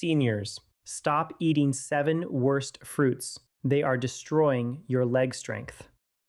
Seniors, stop eating 7 worst fruits. They are destroying your leg strength.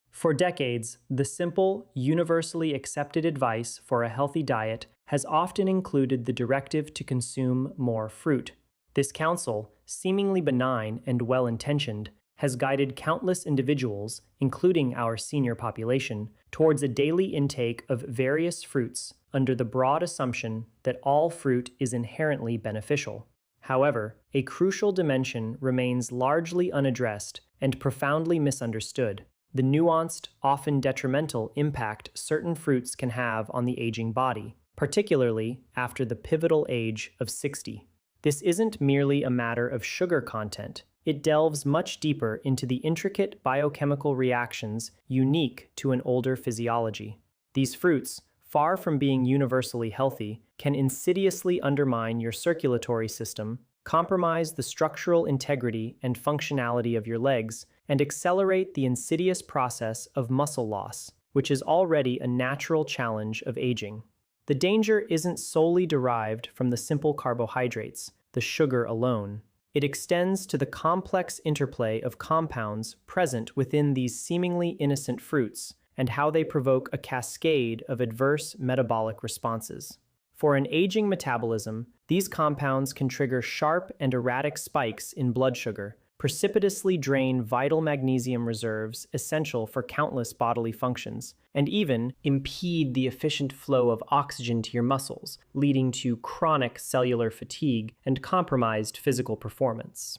For decades, the simple, universally accepted advice for a healthy diet has often included the directive to consume more fruit. This counsel, seemingly benign and well-intentioned, has guided countless individuals, including our senior population, towards a daily intake of various fruits under the broad assumption that all fruit is inherently beneficial. However, a crucial dimension remains largely unaddressed and profoundly misunderstood: the nuanced, often detrimental impact certain fruits can have on the aging body, particularly after the pivotal age of 60. This isn't merely a matter of sugar content. It delves much deeper into the intricate biochemical reactions unique to an older physiology. These fruits, far from being universally healthy, can insidiously undermine your circulatory system, compromise the structural integrity and functionality of your legs, and accelerate the insidious process of muscle loss, which is already a natural challenge of aging. The danger isn't solely derived from the simple carbohydrates, the sugar alone. It extends to the complex interplay of compounds present within these seemingly innocent fruits, and how they provoke a cascade of adverse metabolic responses. For an aging metabolism, these compounds can trigger sharp and erratic spikes in blood sugar, precipitously drain vital magnesium reserves essential for countless bodily functions, and even impede the efficient flow of oxygen to your muscles, leading to chronic cellular fatigue and compromised physical performance.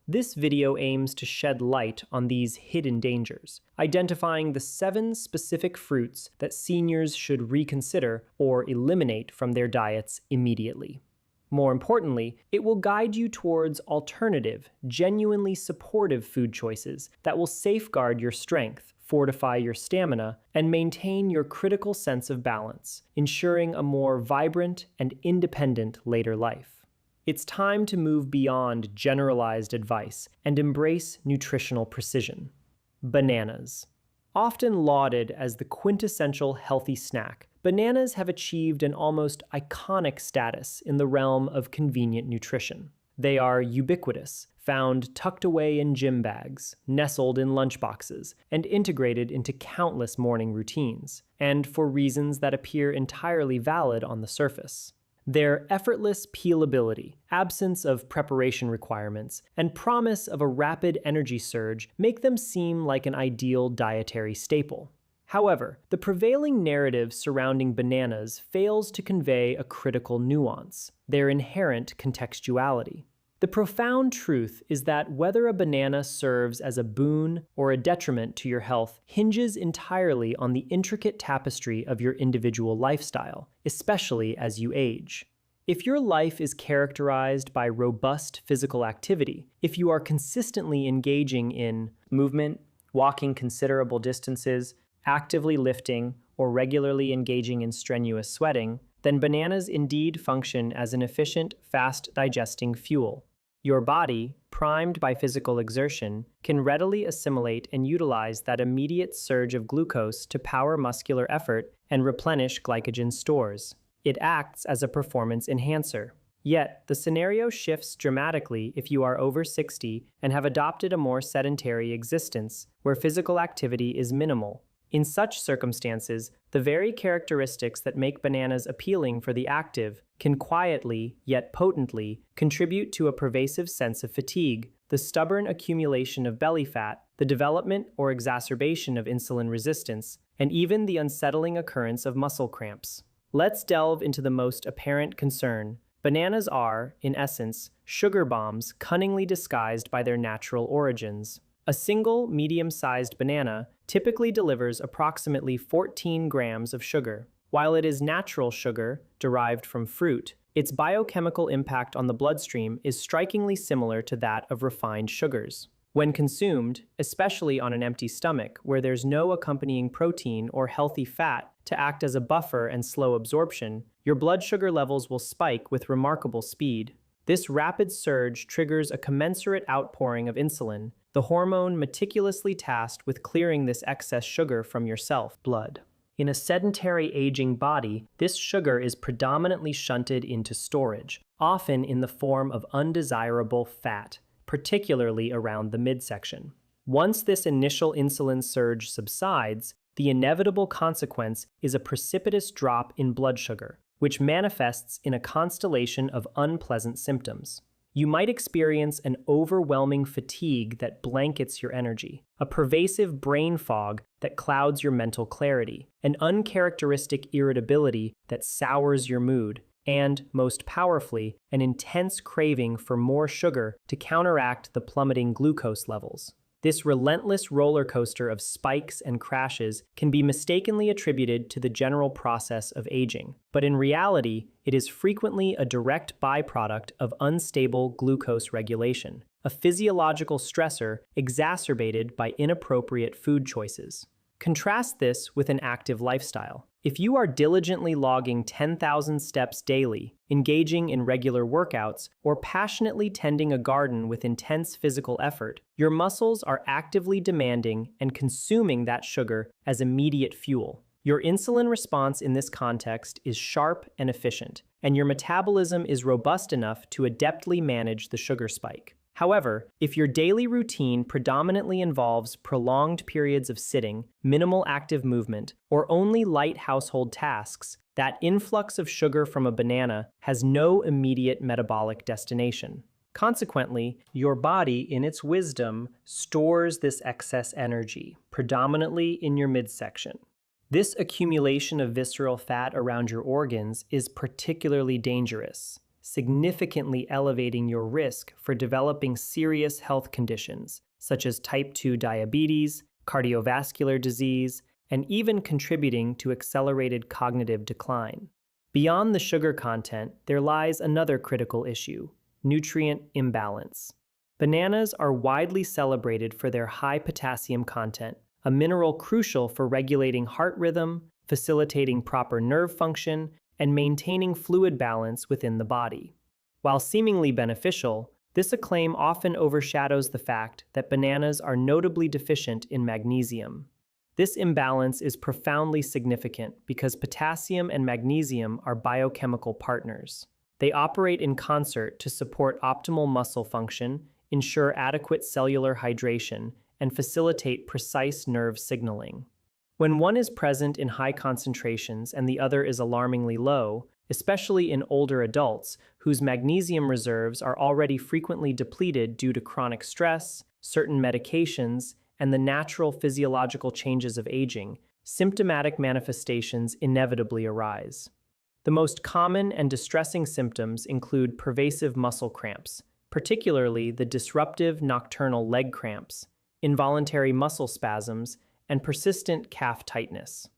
This video aims to shed light on these hidden dangers, identifying the 7 specific fruits that seniors should reconsider or eliminate from their diets immediately. More importantly, it will guide you towards alternative, genuinely supportive food choices that will safeguard your strength, fortify your stamina, and maintain your critical sense of balance, ensuring a more vibrant and independent later life. It's time to move beyond generalized advice and embrace nutritional precision. Bananas. Often lauded as the quintessential healthy snack, bananas have achieved an almost iconic status in the realm of convenient nutrition. They are ubiquitous, found tucked away in gym bags, nestled in lunchboxes, and integrated into countless morning routines, and for reasons that appear entirely valid on the surface. Their effortless peelability, absence of preparation requirements, and promise of a rapid energy surge make them seem like an ideal dietary staple. However, the prevailing narrative surrounding bananas fails to convey a critical nuance: their inherent contextuality. The profound truth is that whether a banana serves as a boon or a detriment to your health hinges entirely on the intricate tapestry of your individual lifestyle, especially as you age. If your life is characterized by robust physical activity, if you are consistently engaging in movement, walking considerable distances, actively lifting, or regularly engaging in strenuous sweating, then bananas indeed function as an efficient, fast-digesting fuel. Your body, primed by physical exertion, can readily assimilate and utilize that immediate surge of glucose to power muscular effort and replenish glycogen stores. It acts as a performance enhancer. Yet, the scenario shifts dramatically if you are over 60 and have adopted a more sedentary existence, where physical activity is minimal. In such circumstances, the very characteristics that make bananas appealing for the active can quietly, yet potently, contribute to a pervasive sense of fatigue, the stubborn accumulation of belly fat, the development or exacerbation of insulin resistance, and even the unsettling occurrence of muscle cramps. Let's delve into the most apparent concern. Bananas are, in essence, sugar bombs cunningly disguised by their natural origins. A single medium-sized banana typically delivers approximately 14 grams of sugar. While it is natural sugar, derived from fruit, its biochemical impact on the bloodstream is strikingly similar to that of refined sugars. When consumed, especially on an empty stomach where there's no accompanying protein or healthy fat to act as a buffer and slow absorption, your blood sugar levels will spike with remarkable speed. This rapid surge triggers a commensurate outpouring of insulin, the hormone meticulously tasked with clearing this excess sugar from your blood. In a sedentary aging body, this sugar is predominantly shunted into storage, often in the form of undesirable fat, particularly around the midsection. Once this initial insulin surge subsides, the inevitable consequence is a precipitous drop in blood sugar, which manifests in a constellation of unpleasant symptoms. You might experience an overwhelming fatigue that blankets your energy, a pervasive brain fog that clouds your mental clarity, an uncharacteristic irritability that sours your mood, and, most powerfully, an intense craving for more sugar to counteract the plummeting glucose levels. This relentless roller coaster of spikes and crashes can be mistakenly attributed to the general process of aging, but in reality, it is frequently a direct byproduct of unstable glucose regulation, a physiological stressor exacerbated by inappropriate food choices. Contrast this with an active lifestyle. If you are diligently logging 10,000 steps daily, engaging in regular workouts, or passionately tending a garden with intense physical effort, your muscles are actively demanding and consuming that sugar as immediate fuel. Your insulin response in this context is sharp and efficient, and your metabolism is robust enough to adeptly manage the sugar spike. However, if your daily routine predominantly involves prolonged periods of sitting, minimal active movement, or only light household tasks, that influx of sugar from a banana has no immediate metabolic destination. Consequently, your body, in its wisdom, stores this excess energy, predominantly in your midsection. This accumulation of visceral fat around your organs is particularly dangerous, significantly elevating your risk for developing serious health conditions, such as type 2 diabetes, cardiovascular disease, and even contributing to accelerated cognitive decline. Beyond the sugar content, there lies another critical issue: nutrient imbalance. Bananas are widely celebrated for their high potassium content, a mineral crucial for regulating heart rhythm, facilitating proper nerve function, and maintaining fluid balance within the body. While seemingly beneficial, this acclaim often overshadows the fact that bananas are notably deficient in magnesium. This imbalance is profoundly significant because potassium and magnesium are biochemical partners. They operate in concert to support optimal muscle function, ensure adequate cellular hydration, and facilitate precise nerve signaling. When one is present in high concentrations and the other is alarmingly low, especially in older adults whose magnesium reserves are already frequently depleted due to chronic stress, certain medications, and the natural physiological changes of aging, symptomatic manifestations inevitably arise. The most common and distressing symptoms include pervasive muscle cramps, particularly the disruptive nocturnal leg cramps, involuntary muscle spasms, and persistent calf tightness.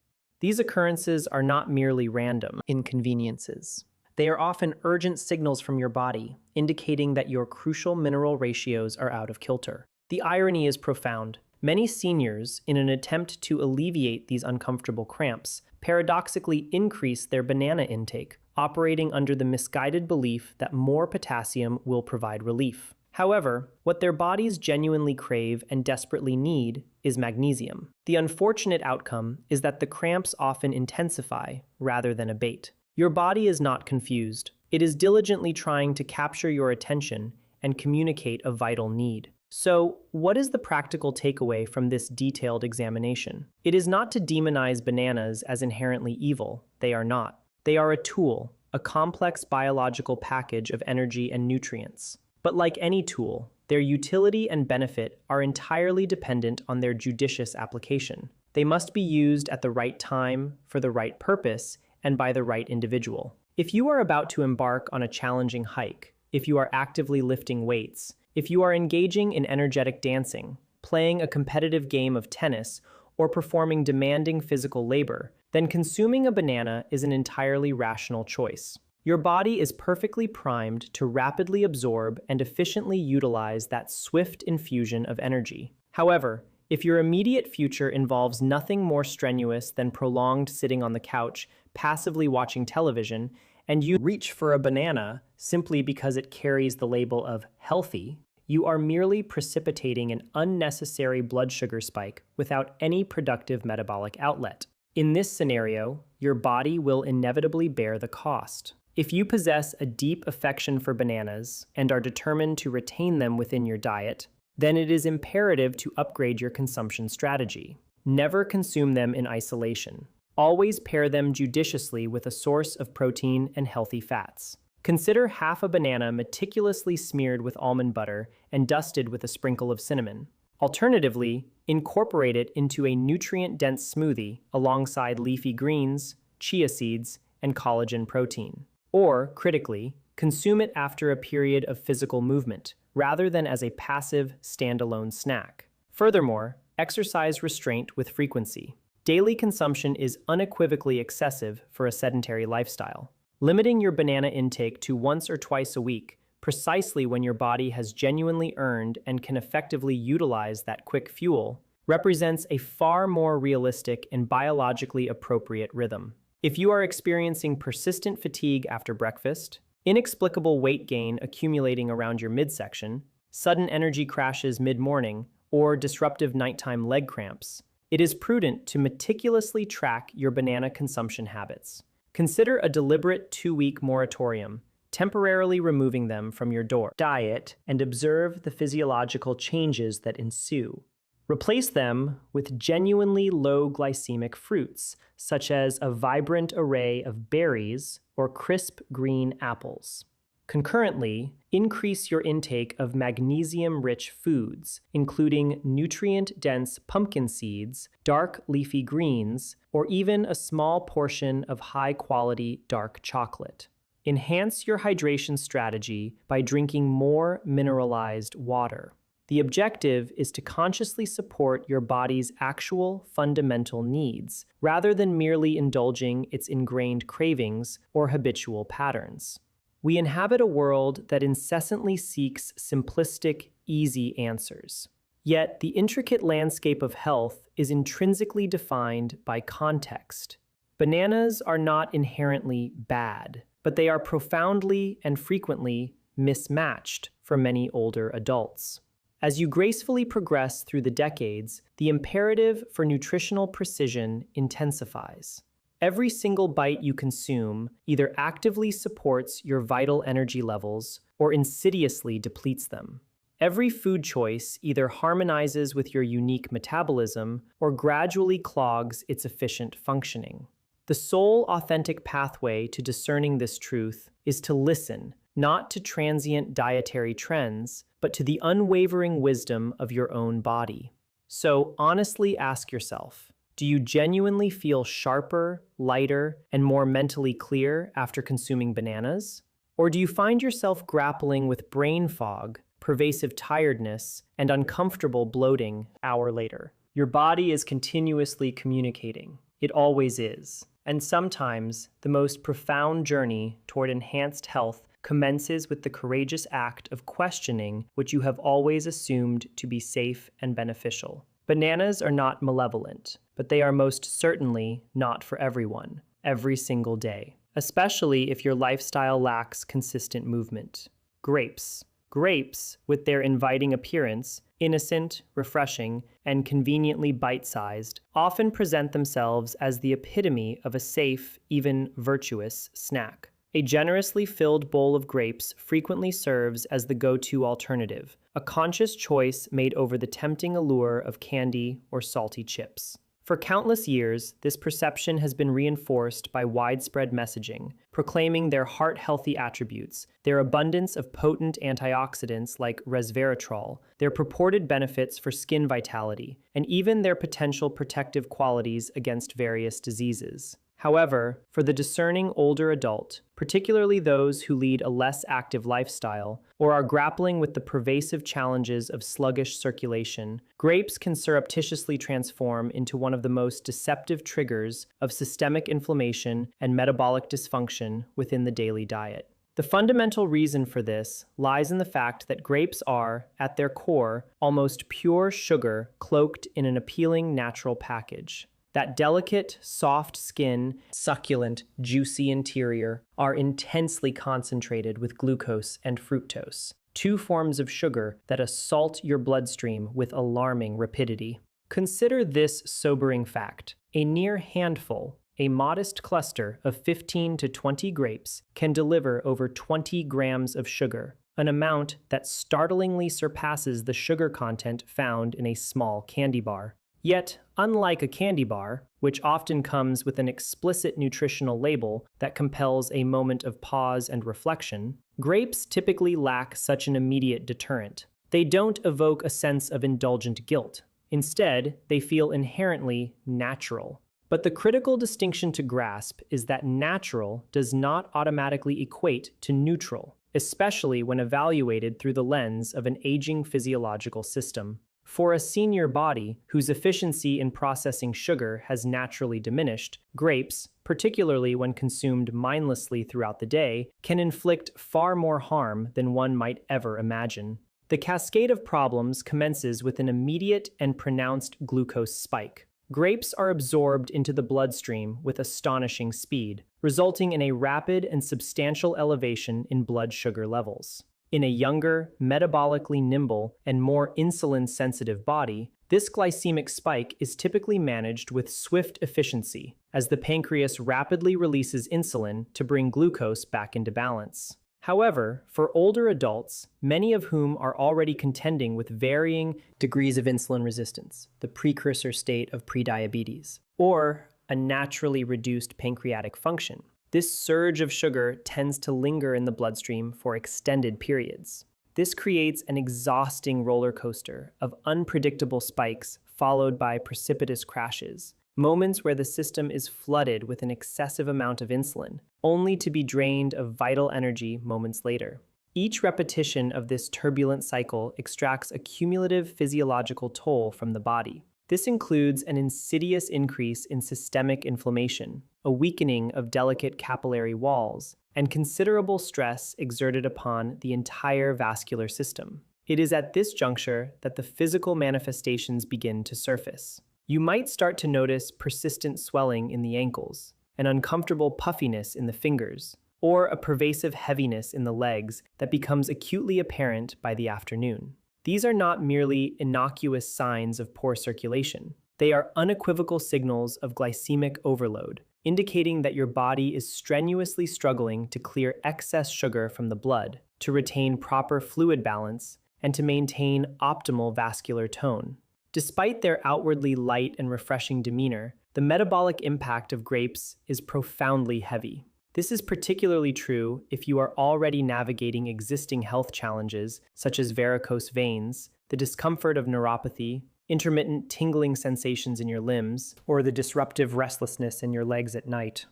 These occurrences are not merely random inconveniences. They are often urgent signals from your body, indicating that your crucial mineral ratios are out of kilter. The irony is profound. Many seniors, in an attempt to alleviate these uncomfortable cramps, paradoxically increase their banana intake, operating under the misguided belief that more potassium will provide relief. However, what their bodies genuinely crave and desperately need is magnesium. The unfortunate outcome is that the cramps often intensify rather than abate. Your body is not confused. It is diligently trying to capture your attention and communicate a vital need. So, what is the practical takeaway from this detailed examination? It is not to demonize bananas as inherently evil. They are not. They are a tool, a complex biological package of energy and nutrients. But like any tool, their utility and benefit are entirely dependent on their judicious application. They must be used at the right time, for the right purpose, and by the right individual. If you are about to embark on a challenging hike, if you are actively lifting weights, if you are engaging in energetic dancing, playing a competitive game of tennis, or performing demanding physical labor, then consuming a banana is an entirely rational choice. Your body is perfectly primed to rapidly absorb and efficiently utilize that swift infusion of energy. However, if your immediate future involves nothing more strenuous than prolonged sitting on the couch, passively watching television, and you reach for a banana simply because it carries the label of healthy, you are merely precipitating an unnecessary blood sugar spike without any productive metabolic outlet. In this scenario, your body will inevitably bear the cost. If you possess a deep affection for bananas and are determined to retain them within your diet, then it is imperative to upgrade your consumption strategy. Never consume them in isolation. Always pair them judiciously with a source of protein and healthy fats. Consider half a banana meticulously smeared with almond butter and dusted with a sprinkle of cinnamon. Alternatively, incorporate it into a nutrient-dense smoothie alongside leafy greens, chia seeds, and collagen protein. Or, critically, consume it after a period of physical movement, rather than as a passive, standalone snack. Furthermore, exercise restraint with frequency. Daily consumption is unequivocally excessive for a sedentary lifestyle. Limiting your banana intake to once or twice a week, precisely when your body has genuinely earned and can effectively utilize that quick fuel, represents a far more realistic and biologically appropriate rhythm. If you are experiencing persistent fatigue after breakfast, inexplicable weight gain accumulating around your midsection, sudden energy crashes mid-morning, or disruptive nighttime leg cramps, it is prudent to meticulously track your banana consumption habits. Consider a deliberate 2-week moratorium, temporarily removing them from your diet, and observe the physiological changes that ensue. Replace them with genuinely low glycemic fruits, such as a vibrant array of berries or crisp green apples. Concurrently, increase your intake of magnesium-rich foods, including nutrient-dense pumpkin seeds, dark leafy greens, or even a small portion of high-quality dark chocolate. Enhance your hydration strategy by drinking more mineralized water. The objective is to consciously support your body's actual fundamental needs, rather than merely indulging its ingrained cravings or habitual patterns. We inhabit a world that incessantly seeks simplistic, easy answers. Yet the intricate landscape of health is intrinsically defined by context. Bananas are not inherently bad, but they are profoundly and frequently mismatched for many older adults. As you gracefully progress through the decades, the imperative for nutritional precision intensifies. Every single bite you consume either actively supports your vital energy levels or insidiously depletes them. Every food choice either harmonizes with your unique metabolism or gradually clogs its efficient functioning. The sole authentic pathway to discerning this truth is to listen, not to transient dietary trends, but to the unwavering wisdom of your own body. So honestly ask yourself, do you genuinely feel sharper, lighter, and more mentally clear after consuming bananas? Or do you find yourself grappling with brain fog, pervasive tiredness, and uncomfortable bloating an hour later? Your body is continuously communicating. It always is. And sometimes the most profound journey toward enhanced health commences with the courageous act of questioning what you have always assumed to be safe and beneficial. Bananas are not malevolent, but they are most certainly not for everyone, every single day, especially if your lifestyle lacks consistent movement. Grapes. Grapes, with their inviting appearance, innocent, refreshing, and conveniently bite-sized, often present themselves as the epitome of a safe, even virtuous snack. A generously filled bowl of grapes frequently serves as the go-to alternative, a conscious choice made over the tempting allure of candy or salty chips. For countless years, this perception has been reinforced by widespread messaging, proclaiming their heart-healthy attributes, their abundance of potent antioxidants like resveratrol, their purported benefits for skin vitality, and even their potential protective qualities against various diseases. However, for the discerning older adult, particularly those who lead a less active lifestyle or are grappling with the pervasive challenges of sluggish circulation, grapes can surreptitiously transform into one of the most deceptive triggers of systemic inflammation and metabolic dysfunction within the daily diet. The fundamental reason for this lies in the fact that grapes are, at their core, almost pure sugar cloaked in an appealing natural package. That delicate, soft skin, succulent, juicy interior are intensely concentrated with glucose and fructose, two forms of sugar that assault your bloodstream with alarming rapidity. Consider this sobering fact. A near handful, a modest cluster of 15 to 20 grapes, can deliver over 20 grams of sugar, an amount that startlingly surpasses the sugar content found in a small candy bar. Yet, unlike a candy bar, which often comes with an explicit nutritional label that compels a moment of pause and reflection, grapes typically lack such an immediate deterrent. They don't evoke a sense of indulgent guilt. Instead, they feel inherently natural. But the critical distinction to grasp is that natural does not automatically equate to neutral, especially when evaluated through the lens of an aging physiological system. For a senior body whose efficiency in processing sugar has naturally diminished, grapes, particularly when consumed mindlessly throughout the day, can inflict far more harm than one might ever imagine. The cascade of problems commences with an immediate and pronounced glucose spike. Grapes are absorbed into the bloodstream with astonishing speed, resulting in a rapid and substantial elevation in blood sugar levels. In a younger, metabolically nimble, and more insulin-sensitive body, this glycemic spike is typically managed with swift efficiency, as the pancreas rapidly releases insulin to bring glucose back into balance. However, for older adults, many of whom are already contending with varying degrees of insulin resistance, the precursor state of prediabetes, or a naturally reduced pancreatic function, this surge of sugar tends to linger in the bloodstream for extended periods. This creates an exhausting roller coaster of unpredictable spikes followed by precipitous crashes, moments where the system is flooded with an excessive amount of insulin, only to be drained of vital energy moments later. Each repetition of this turbulent cycle extracts a cumulative physiological toll from the body. This includes an insidious increase in systemic inflammation, a weakening of delicate capillary walls, and considerable stress exerted upon the entire vascular system. It is at this juncture that the physical manifestations begin to surface. You might start to notice persistent swelling in the ankles, an uncomfortable puffiness in the fingers, or a pervasive heaviness in the legs that becomes acutely apparent by the afternoon. These are not merely innocuous signs of poor circulation. They are unequivocal signals of glycemic overload, indicating that your body is strenuously struggling to clear excess sugar from the blood, to retain proper fluid balance, and to maintain optimal vascular tone. Despite their outwardly light and refreshing demeanor, the metabolic impact of grapes is profoundly heavy. This is particularly true if you are already navigating existing health challenges such as varicose veins, the discomfort of neuropathy, intermittent tingling sensations in your limbs, or the disruptive restlessness in your legs at night.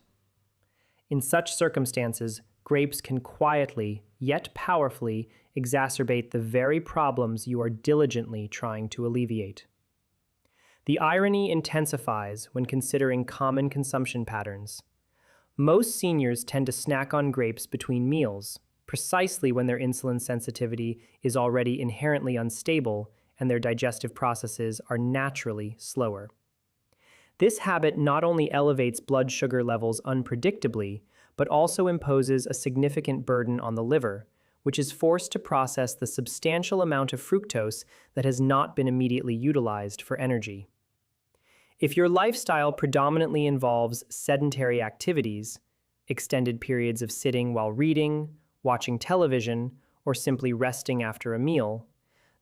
In such circumstances, grapes can quietly, yet powerfully, exacerbate the very problems you are diligently trying to alleviate. The irony intensifies when considering common consumption patterns. Most seniors tend to snack on grapes between meals, precisely when their insulin sensitivity is already inherently unstable and their digestive processes are naturally slower. This habit not only elevates blood sugar levels unpredictably, but also imposes a significant burden on the liver, which is forced to process the substantial amount of fructose that has not been immediately utilized for energy. If your lifestyle predominantly involves sedentary activities, extended periods of sitting while reading, watching television, or simply resting after a meal,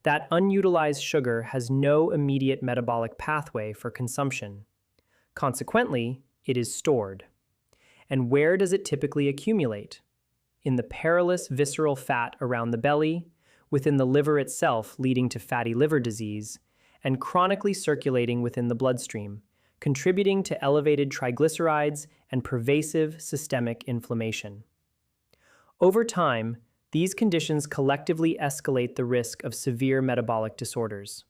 that unutilized sugar has no immediate metabolic pathway for consumption. Consequently, it is stored. And where does it typically accumulate? In the perilous visceral fat around the belly, within the liver itself leading to fatty liver disease, and chronically circulating within the bloodstream, contributing to elevated triglycerides and pervasive systemic inflammation. Over time, these conditions collectively escalate the risk of severe metabolic disorders.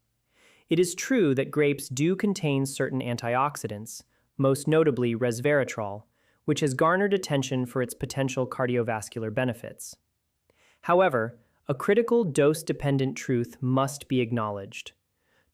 It is true that grapes do contain certain antioxidants, most notably resveratrol, which has garnered attention for its potential cardiovascular benefits. However, a critical dose-dependent truth must be acknowledged.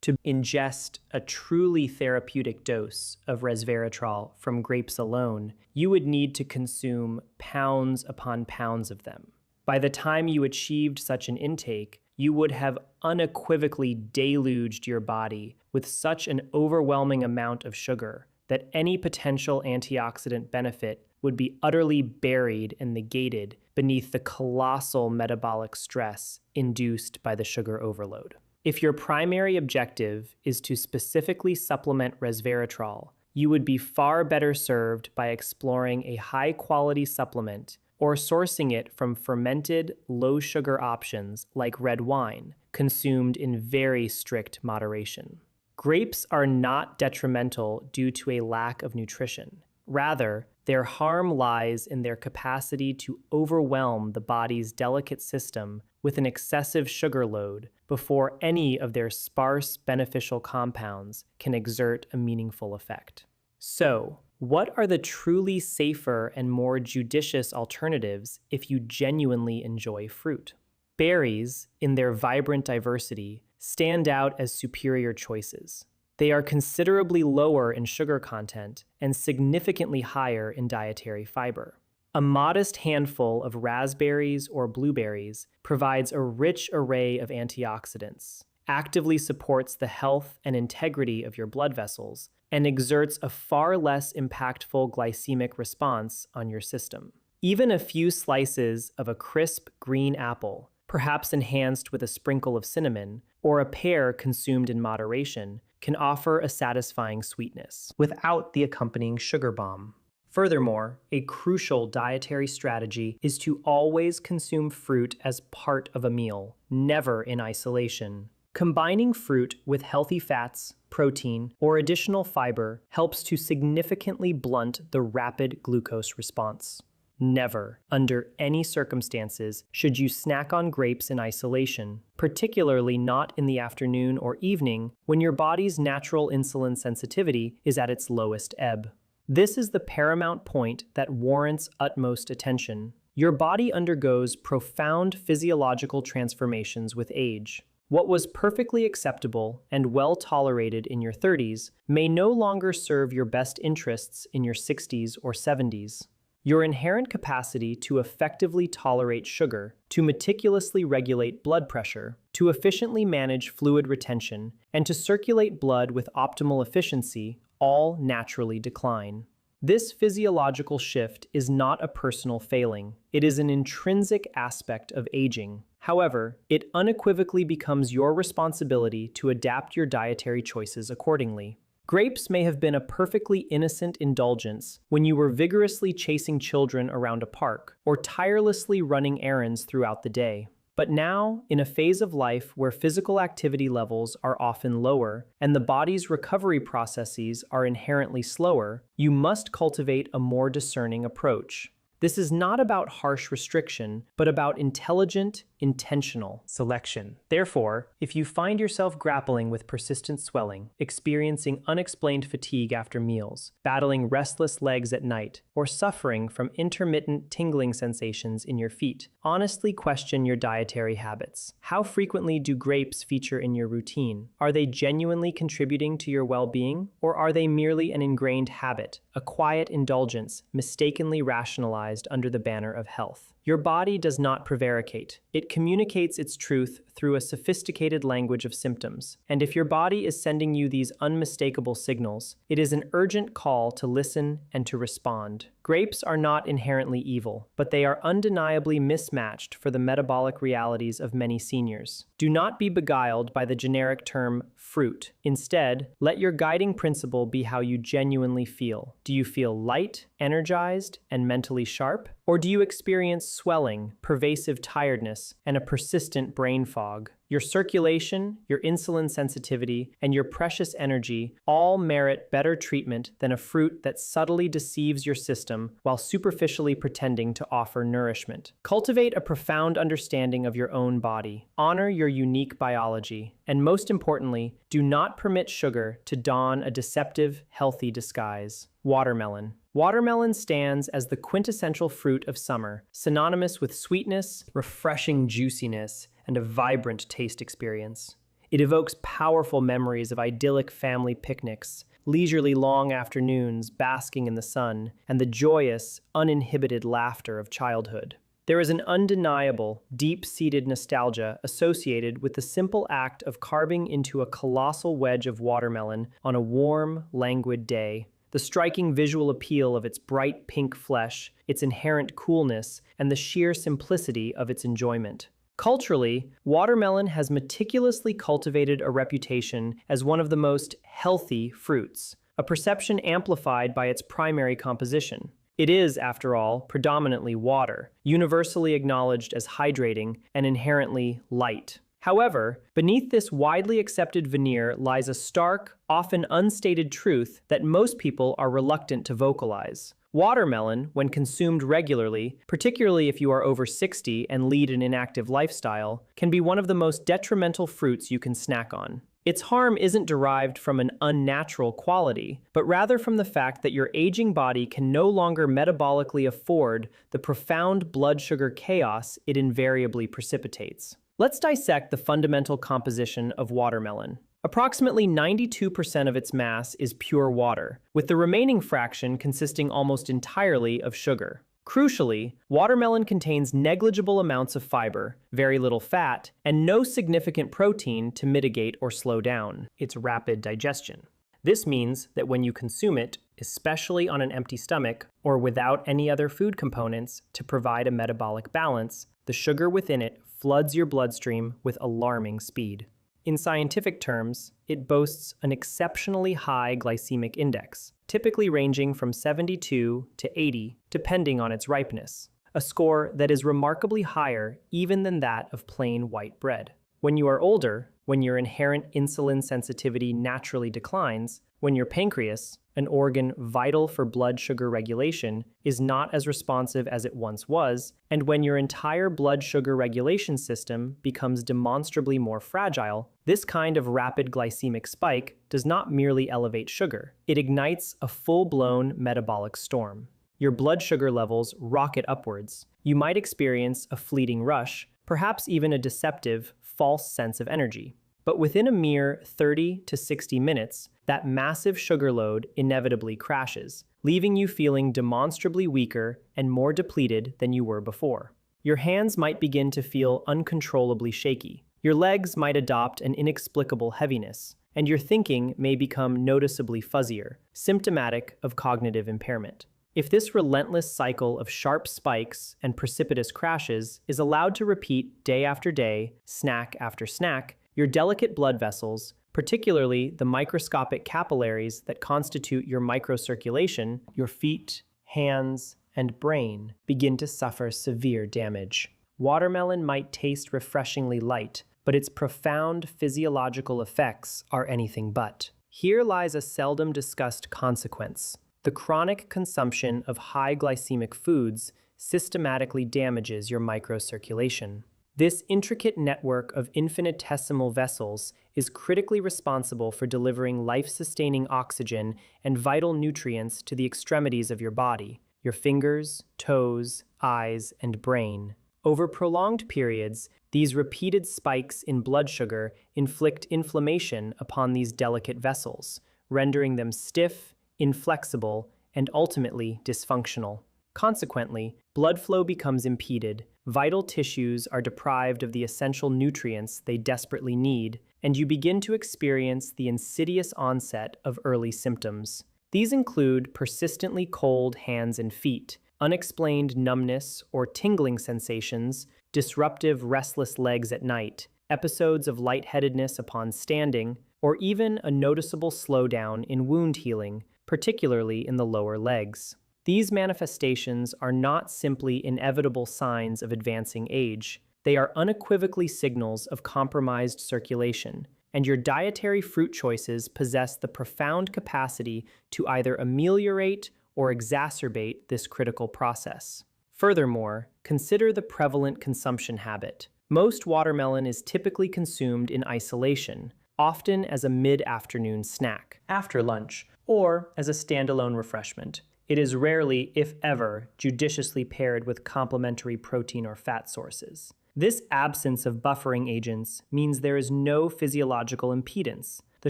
To ingest a truly therapeutic dose of resveratrol from grapes alone, you would need to consume pounds upon pounds of them. By the time you achieved such an intake, you would have unequivocally deluged your body with such an overwhelming amount of sugar that any potential antioxidant benefit would be utterly buried and negated beneath the colossal metabolic stress induced by the sugar overload. If your primary objective is to specifically supplement resveratrol, you would be far better served by exploring a high-quality supplement or sourcing it from fermented, low-sugar options like red wine, consumed in very strict moderation. Grapes are not detrimental due to a lack of nutrition. Rather, their harm lies in their capacity to overwhelm the body's delicate system with an excessive sugar load before any of their sparse beneficial compounds can exert a meaningful effect. So, what are the truly safer and more judicious alternatives if you genuinely enjoy fruit? Berries, in their vibrant diversity, stand out as superior choices. They are considerably lower in sugar content and significantly higher in dietary fiber. A modest handful of raspberries or blueberries provides a rich array of antioxidants, actively supports the health and integrity of your blood vessels, and exerts a far less impactful glycemic response on your system. Even a few slices of a crisp green apple, perhaps enhanced with a sprinkle of cinnamon, or a pear consumed in moderation, can offer a satisfying sweetness without the accompanying sugar bomb. Furthermore, a crucial dietary strategy is to always consume fruit as part of a meal, never in isolation. Combining fruit with healthy fats, protein, or additional fiber helps to significantly blunt the rapid glucose response. Never, under any circumstances, should you snack on grapes in isolation, particularly not in the afternoon or evening when your body's natural insulin sensitivity is at its lowest ebb. This is the paramount point that warrants utmost attention. Your body undergoes profound physiological transformations with age. What was perfectly acceptable and well tolerated in your 30s may no longer serve your best interests in your 60s or 70s. Your inherent capacity to effectively tolerate sugar, to meticulously regulate blood pressure, to efficiently manage fluid retention, and to circulate blood with optimal efficiency all naturally decline. This physiological shift is not a personal failing. It is an intrinsic aspect of aging. However, it unequivocally becomes your responsibility to adapt your dietary choices accordingly. Grapes may have been a perfectly innocent indulgence when you were vigorously chasing children around a park or tirelessly running errands throughout the day. But now, in a phase of life where physical activity levels are often lower and the body's recovery processes are inherently slower, you must cultivate a more discerning approach. This is not about harsh restriction, but about intelligent, intentional selection. Therefore, if you find yourself grappling with persistent swelling, experiencing unexplained fatigue after meals, battling restless legs at night, or suffering from intermittent tingling sensations in your feet, honestly question your dietary habits. How frequently do grapes feature in your routine? Are they genuinely contributing to your well-being, or are they merely an ingrained habit, a quiet indulgence mistakenly rationalized under the banner of health? Your body does not prevaricate. It communicates its truth through a sophisticated language of symptoms. And if your body is sending you these unmistakable signals, it is an urgent call to listen and to respond. Grapes are not inherently evil, but they are undeniably mismatched for the metabolic realities of many seniors. Do not be beguiled by the generic term fruit. Instead, let your guiding principle be how you genuinely feel. Do you feel light, energized, and mentally sharp? Or do you experience swelling, pervasive tiredness, and a persistent brain fog? Your circulation, your insulin sensitivity, and your precious energy all merit better treatment than a fruit that subtly deceives your system while superficially pretending to offer nourishment. Cultivate a profound understanding of your own body. Honor your unique biology. And most importantly, do not permit sugar to don a deceptive, healthy disguise. Watermelon. Watermelon stands as the quintessential fruit of summer, synonymous with sweetness, refreshing juiciness, and a vibrant taste experience. It evokes powerful memories of idyllic family picnics, leisurely long afternoons basking in the sun, and the joyous, uninhibited laughter of childhood. There is an undeniable, deep-seated nostalgia associated with the simple act of carving into a colossal wedge of watermelon on a warm, languid day. The striking visual appeal of its bright pink flesh, its inherent coolness, and the sheer simplicity of its enjoyment. Culturally, watermelon has meticulously cultivated a reputation as one of the most healthy fruits, a perception amplified by its primary composition. It is, after all, predominantly water, universally acknowledged as hydrating and inherently light. However, beneath this widely accepted veneer lies a stark, often unstated truth that most people are reluctant to vocalize. Watermelon, when consumed regularly, particularly if you are over 60 and lead an inactive lifestyle, can be one of the most detrimental fruits you can snack on. Its harm isn't derived from an unnatural quality, but rather from the fact that your aging body can no longer metabolically afford the profound blood sugar chaos it invariably precipitates. Let's dissect the fundamental composition of watermelon. Approximately 92% of its mass is pure water, with the remaining fraction consisting almost entirely of sugar. Crucially, watermelon contains negligible amounts of fiber, very little fat, and no significant protein to mitigate or slow down its rapid digestion. This means that when you consume it, especially on an empty stomach or without any other food components to provide a metabolic balance, the sugar within it floods your bloodstream with alarming speed. In scientific terms, it boasts an exceptionally high glycemic index, typically ranging from 72 to 80, depending on its ripeness, a score that is remarkably higher even than that of plain white bread. When you are older, when your inherent insulin sensitivity naturally declines, when your pancreas, an organ vital for blood sugar regulation, is not as responsive as it once was, and when your entire blood sugar regulation system becomes demonstrably more fragile, this kind of rapid glycemic spike does not merely elevate sugar. It ignites a full-blown metabolic storm. Your blood sugar levels rocket upwards. You might experience a fleeting rush, perhaps even a deceptive, false sense of energy. But within a mere 30 to 60 minutes, that massive sugar load inevitably crashes, leaving you feeling demonstrably weaker and more depleted than you were before. Your hands might begin to feel uncontrollably shaky. Your legs might adopt an inexplicable heaviness, and your thinking may become noticeably fuzzier, symptomatic of cognitive impairment. If this relentless cycle of sharp spikes and precipitous crashes is allowed to repeat day after day, snack after snack, your delicate blood vessels, particularly the microscopic capillaries that constitute your microcirculation, your feet, hands, and brain, begin to suffer severe damage. Watermelon might taste refreshingly light, but its profound physiological effects are anything but. Here lies a seldom discussed consequence. The chronic consumption of high glycemic foods systematically damages your microcirculation. This intricate network of infinitesimal vessels is critically responsible for delivering life-sustaining oxygen and vital nutrients to the extremities of your body, your fingers, toes, eyes, and brain. Over prolonged periods, these repeated spikes in blood sugar inflict inflammation upon these delicate vessels, rendering them stiff, inflexible, and ultimately dysfunctional. Consequently, blood flow becomes impeded, vital tissues are deprived of the essential nutrients they desperately need, and you begin to experience the insidious onset of early symptoms. These include persistently cold hands and feet, unexplained numbness or tingling sensations, disruptive restless legs at night, episodes of lightheadedness upon standing, or even a noticeable slowdown in wound healing, particularly in the lower legs. These manifestations are not simply inevitable signs of advancing age. They are unequivocally signals of compromised circulation, and your dietary fruit choices possess the profound capacity to either ameliorate or exacerbate this critical process. Furthermore, consider the prevalent consumption habit. Most watermelon is typically consumed in isolation, often as a mid-afternoon snack, after lunch, or as a standalone refreshment. It is rarely, if ever, judiciously paired with complementary protein or fat sources. This absence of buffering agents means there is no physiological impedance. The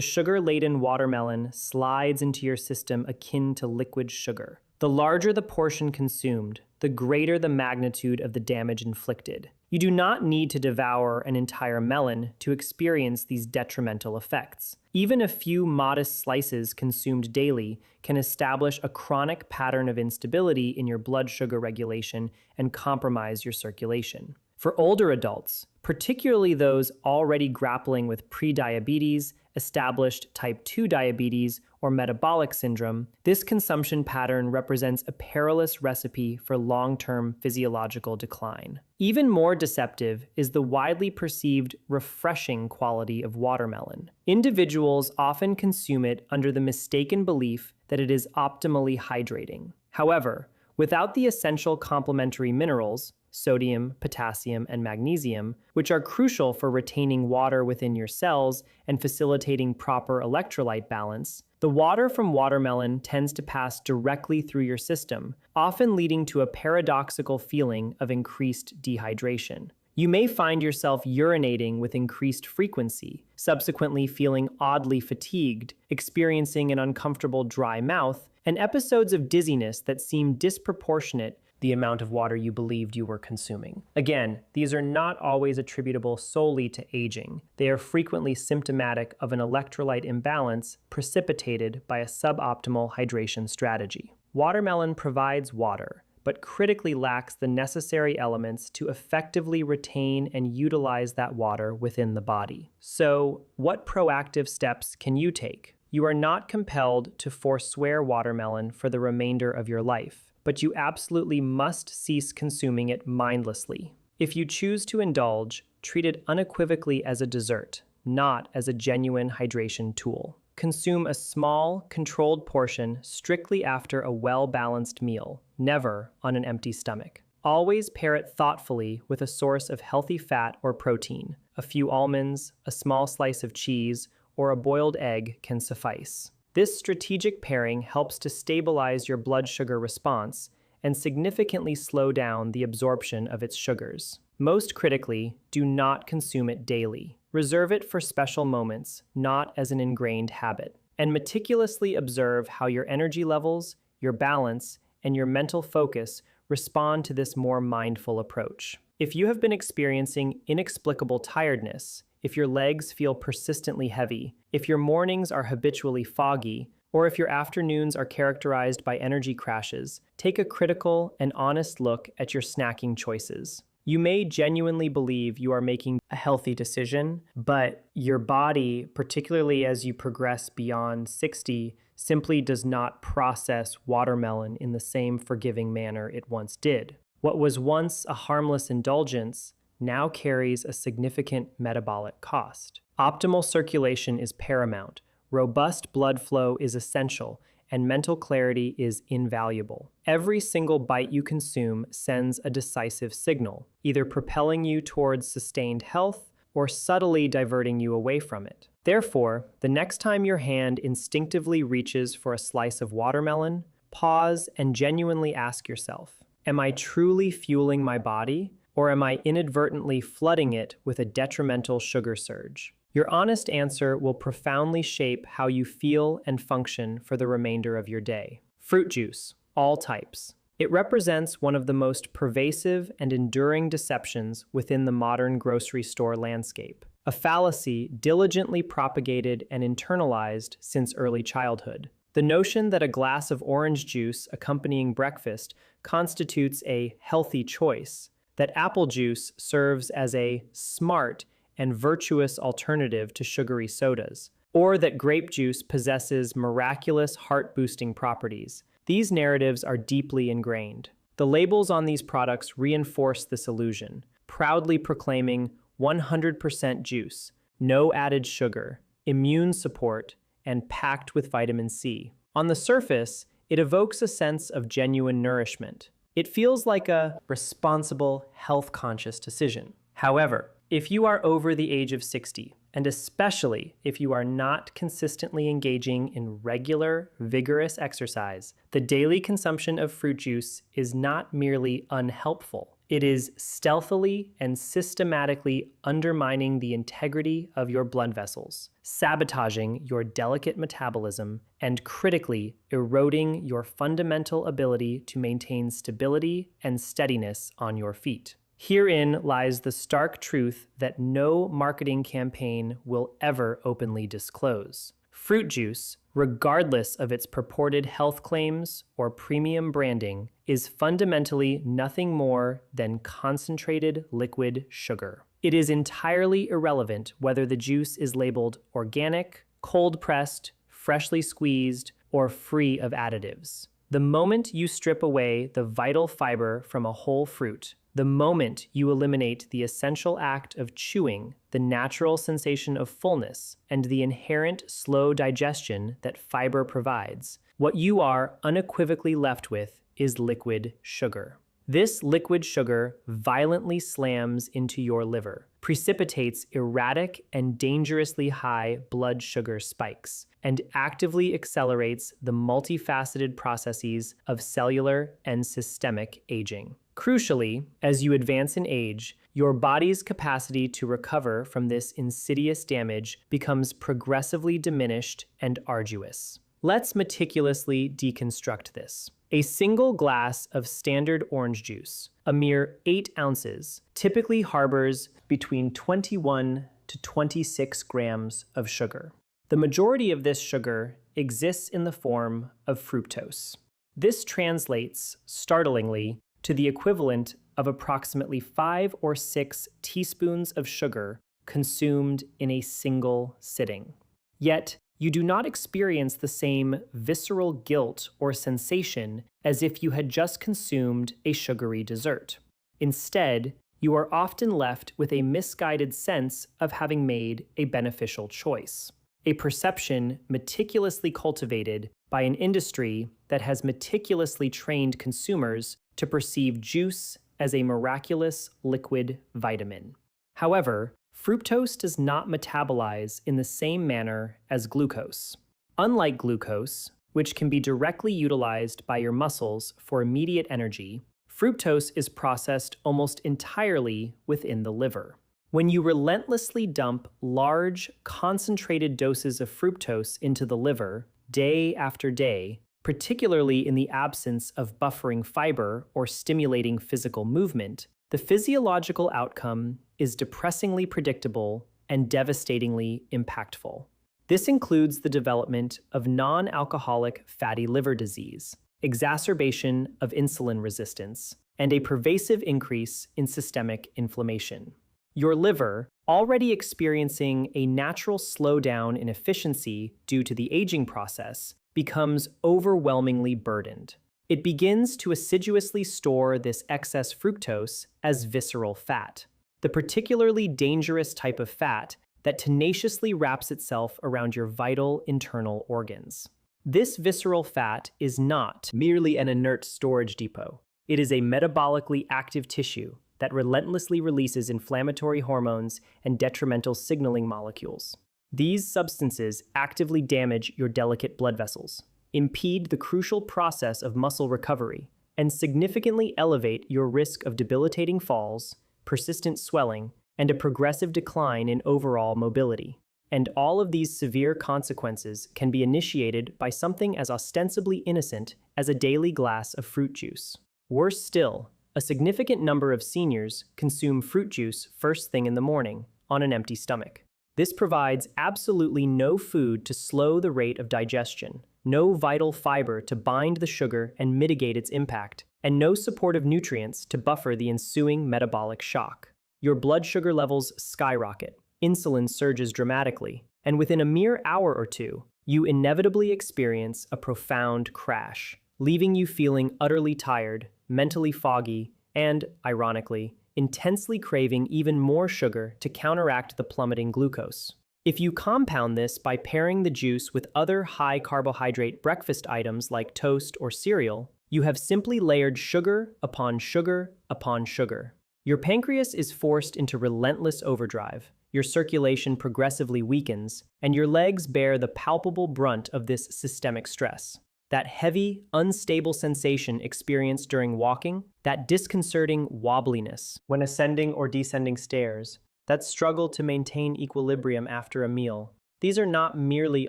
sugar-laden watermelon slides into your system akin to liquid sugar. The larger the portion consumed, the greater the magnitude of the damage inflicted. You do not need to devour an entire melon to experience these detrimental effects. Even a few modest slices consumed daily can establish a chronic pattern of instability in your blood sugar regulation and compromise your circulation. For older adults, particularly those already grappling with prediabetes, established type 2 diabetes, or metabolic syndrome, this consumption pattern represents a perilous recipe for long-term physiological decline. Even more deceptive is the widely perceived refreshing quality of watermelon. Individuals often consume it under the mistaken belief that it is optimally hydrating. However, without the essential complementary minerals, sodium, potassium, and magnesium, which are crucial for retaining water within your cells and facilitating proper electrolyte balance, the water from watermelon tends to pass directly through your system, often leading to a paradoxical feeling of increased dehydration. You may find yourself urinating with increased frequency, subsequently feeling oddly fatigued, experiencing an uncomfortable dry mouth, and episodes of dizziness that seem disproportionate the amount of water you believed you were consuming. Again, these are not always attributable solely to aging. They are frequently symptomatic of an electrolyte imbalance precipitated by a suboptimal hydration strategy. Watermelon provides water, but critically lacks the necessary elements to effectively retain and utilize that water within the body. So, what proactive steps can you take? You are not compelled to forswear watermelon for the remainder of your life, but you absolutely must cease consuming it mindlessly. If you choose to indulge, treat it unequivocally as a dessert, not as a genuine hydration tool. Consume a small, controlled portion strictly after a well-balanced meal, never on an empty stomach. Always pair it thoughtfully with a source of healthy fat or protein. A few almonds, a small slice of cheese, or a boiled egg can suffice. This strategic pairing helps to stabilize your blood sugar response and significantly slow down the absorption of its sugars. Most critically, do not consume it daily. Reserve it for special moments, not as an ingrained habit. And meticulously observe how your energy levels, your balance, and your mental focus respond to this more mindful approach. If you have been experiencing inexplicable tiredness, if your legs feel persistently heavy, if your mornings are habitually foggy, or if your afternoons are characterized by energy crashes, take a critical and honest look at your snacking choices. You may genuinely believe you are making a healthy decision, but your body, particularly as you progress beyond 60, simply does not process watermelon in the same forgiving manner it once did. What was once a harmless indulgence now carries a significant metabolic cost. Optimal circulation is paramount, robust blood flow is essential, and mental clarity is invaluable. Every single bite you consume sends a decisive signal, either propelling you towards sustained health or subtly diverting you away from it. Therefore, the next time your hand instinctively reaches for a slice of watermelon, pause and genuinely ask yourself, am I truly fueling my body, or am I inadvertently flooding it with a detrimental sugar surge? Your honest answer will profoundly shape how you feel and function for the remainder of your day. Fruit juice, all types. It represents one of the most pervasive and enduring deceptions within the modern grocery store landscape, a fallacy diligently propagated and internalized since early childhood. The notion that a glass of orange juice accompanying breakfast constitutes a healthy choice, that apple juice serves as a smart and virtuous alternative to sugary sodas, or that grape juice possesses miraculous heart-boosting properties. These narratives are deeply ingrained. The labels on these products reinforce this illusion, proudly proclaiming 100% juice, no added sugar, immune support, and packed with vitamin C. On the surface, it evokes a sense of genuine nourishment. It feels like a responsible, health-conscious decision. However, if you are over the age of 60, and especially if you are not consistently engaging in regular, vigorous exercise, the daily consumption of fruit juice is not merely unhelpful. It is stealthily and systematically undermining the integrity of your blood vessels, sabotaging your delicate metabolism, and critically eroding your fundamental ability to maintain stability and steadiness on your feet. Herein lies the stark truth that no marketing campaign will ever openly disclose. Fruit juice, regardless of its purported health claims or premium branding, is fundamentally nothing more than concentrated liquid sugar. It is entirely irrelevant whether the juice is labeled organic, cold-pressed, freshly squeezed, or free of additives. The moment you strip away the vital fiber from a whole fruit, the moment you eliminate the essential act of chewing, the natural sensation of fullness, and the inherent slow digestion that fiber provides, what you are unequivocally left with is liquid sugar. This liquid sugar violently slams into your liver, precipitates erratic and dangerously high blood sugar spikes, and actively accelerates the multifaceted processes of cellular and systemic aging. Crucially, as you advance in age, your body's capacity to recover from this insidious damage becomes progressively diminished and arduous. Let's meticulously deconstruct this. A single glass of standard orange juice, a mere 8 ounces, typically harbors between 21 to 26 grams of sugar. The majority of this sugar exists in the form of fructose. This translates, startlingly, to the equivalent of approximately 5 or 6 teaspoons of sugar consumed in a single sitting. Yet, you do not experience the same visceral guilt or sensation as if you had just consumed a sugary dessert. Instead, you are often left with a misguided sense of having made a beneficial choice, a perception meticulously cultivated by an industry that has meticulously trained consumers to perceive juice as a miraculous liquid vitamin. However, fructose does not metabolize in the same manner as glucose. Unlike glucose, which can be directly utilized by your muscles for immediate energy, fructose is processed almost entirely within the liver. When you relentlessly dump large, concentrated doses of fructose into the liver, day after day, particularly in the absence of buffering fiber or stimulating physical movement, the physiological outcome is depressingly predictable and devastatingly impactful. This includes the development of non-alcoholic fatty liver disease, exacerbation of insulin resistance, and a pervasive increase in systemic inflammation. Your liver, already experiencing a natural slowdown in efficiency due to the aging process, becomes overwhelmingly burdened. It begins to assiduously store this excess fructose as visceral fat, the particularly dangerous type of fat that tenaciously wraps itself around your vital internal organs. This visceral fat is not merely an inert storage depot. It is a metabolically active tissue that relentlessly releases inflammatory hormones and detrimental signaling molecules. These substances actively damage your delicate blood vessels, impede the crucial process of muscle recovery, and significantly elevate your risk of debilitating falls, persistent swelling, and a progressive decline in overall mobility. And all of these severe consequences can be initiated by something as ostensibly innocent as a daily glass of fruit juice. Worse still, a significant number of seniors consume fruit juice first thing in the morning, on an empty stomach. This provides absolutely no food to slow the rate of digestion, no vital fiber to bind the sugar and mitigate its impact, and no supportive nutrients to buffer the ensuing metabolic shock. Your blood sugar levels skyrocket, insulin surges dramatically, and within a mere hour or two, you inevitably experience a profound crash, leaving you feeling utterly tired, mentally foggy, and, ironically, intensely craving even more sugar to counteract the plummeting glucose. If you compound this by pairing the juice with other high-carbohydrate breakfast items like toast or cereal, you have simply layered sugar upon sugar upon sugar. Your pancreas is forced into relentless overdrive, your circulation progressively weakens, and your legs bear the palpable brunt of this systemic stress. That heavy, unstable sensation experienced during walking, that disconcerting wobbliness when ascending or descending stairs, that struggle to maintain equilibrium after a meal, these are not merely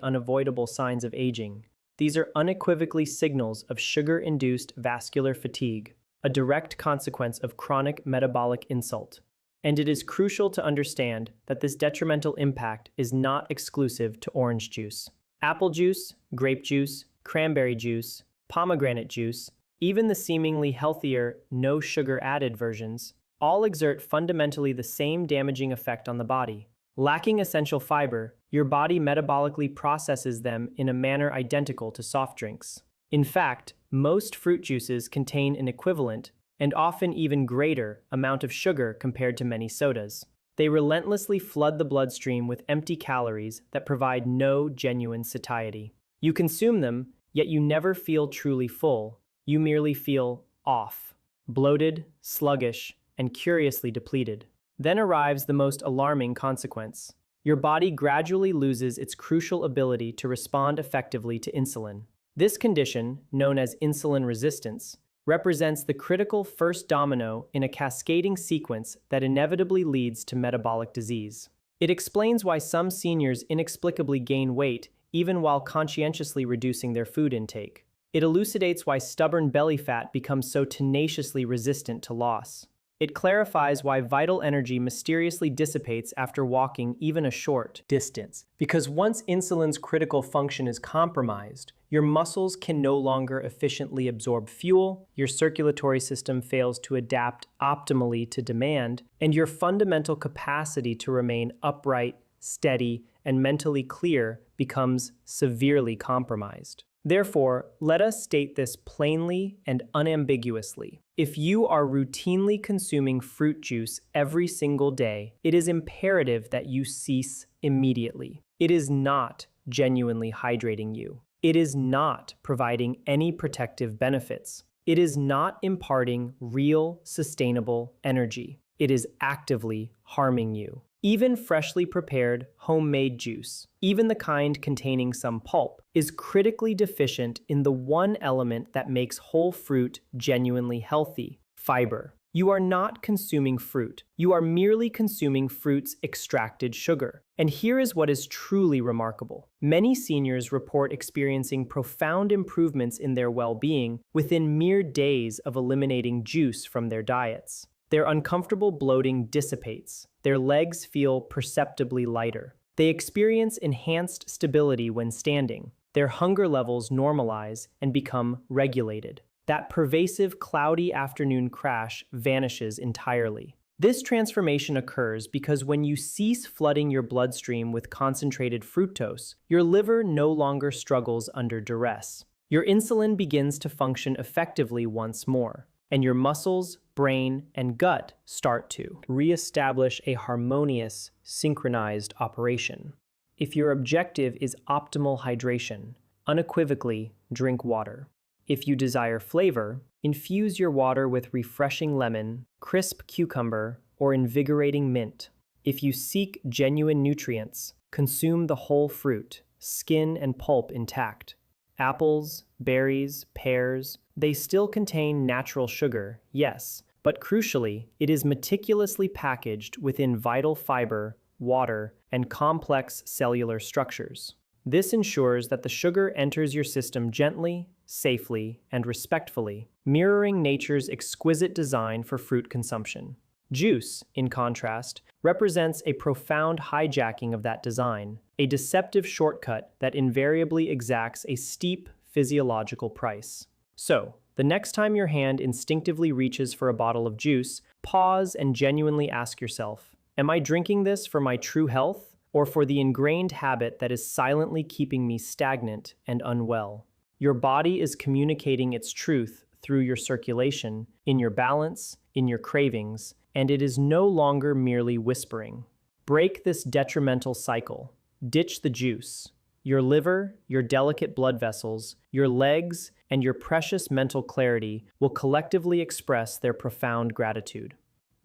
unavoidable signs of aging. These are unequivocally signals of sugar-induced vascular fatigue, a direct consequence of chronic metabolic insult. And it is crucial to understand that this detrimental impact is not exclusive to orange juice. Apple juice, grape juice, cranberry juice, pomegranate juice, even the seemingly healthier, no sugar added versions, all exert fundamentally the same damaging effect on the body. Lacking essential fiber, your body metabolically processes them in a manner identical to soft drinks. In fact, most fruit juices contain an equivalent, and often even greater, amount of sugar compared to many sodas. They relentlessly flood the bloodstream with empty calories that provide no genuine satiety. You consume them, yet you never feel truly full. You merely feel off, bloated, sluggish, and curiously depleted. Then arrives the most alarming consequence. Your body gradually loses its crucial ability to respond effectively to insulin. This condition, known as insulin resistance, represents the critical first domino in a cascading sequence that inevitably leads to metabolic disease. It explains why some seniors inexplicably gain weight even while conscientiously reducing their food intake. It elucidates why stubborn belly fat becomes so tenaciously resistant to loss. It clarifies why vital energy mysteriously dissipates after walking even a short distance. Because once insulin's critical function is compromised, your muscles can no longer efficiently absorb fuel, your circulatory system fails to adapt optimally to demand, and your fundamental capacity to remain upright, steady, and mentally clear becomes severely compromised. Therefore, let us state this plainly and unambiguously. If you are routinely consuming fruit juice every single day, it is imperative that you cease immediately. It is not genuinely hydrating you. It is not providing any protective benefits. It is not imparting real, sustainable energy. It is actively harming you. Even freshly prepared, homemade juice, even the kind containing some pulp, is critically deficient in the one element that makes whole fruit genuinely healthy: fiber. You are not consuming fruit. You are merely consuming fruit's extracted sugar. And here is what is truly remarkable. Many seniors report experiencing profound improvements in their well-being within mere days of eliminating juice from their diets. Their uncomfortable bloating dissipates. Their legs feel perceptibly lighter. They experience enhanced stability when standing. Their hunger levels normalize and become regulated. That pervasive cloudy afternoon crash vanishes entirely. This transformation occurs because when you cease flooding your bloodstream with concentrated fructose, your liver no longer struggles under duress. Your insulin begins to function effectively once more, and your muscles, brain, and gut start to reestablish a harmonious, synchronized operation. If your objective is optimal hydration, unequivocally drink water. If you desire flavor, infuse your water with refreshing lemon, crisp cucumber, or invigorating mint. If you seek genuine nutrients, consume the whole fruit, skin and pulp intact. Apples, berries, pears, they still contain natural sugar, yes, but crucially, it is meticulously packaged within vital fiber, water, and complex cellular structures. This ensures that the sugar enters your system gently, safely, and respectfully, mirroring nature's exquisite design for fruit consumption. Juice, in contrast, represents a profound hijacking of that design, a deceptive shortcut that invariably exacts a steep physiological price. So, the next time your hand instinctively reaches for a bottle of juice, pause and genuinely ask yourself, am I drinking this for my true health, or for the ingrained habit that is silently keeping me stagnant and unwell? Your body is communicating its truth through your circulation, in your balance, in your cravings, and it is no longer merely whispering. Break this detrimental cycle. Ditch the juice. Your liver, your delicate blood vessels, your legs, and your precious mental clarity will collectively express their profound gratitude.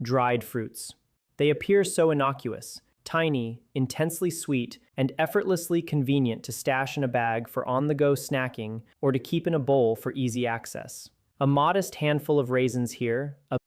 Dried fruits. They appear so innocuous, tiny, intensely sweet, and effortlessly convenient to stash in a bag for on-the-go snacking or to keep in a bowl for easy access. A modest handful of raisins here, a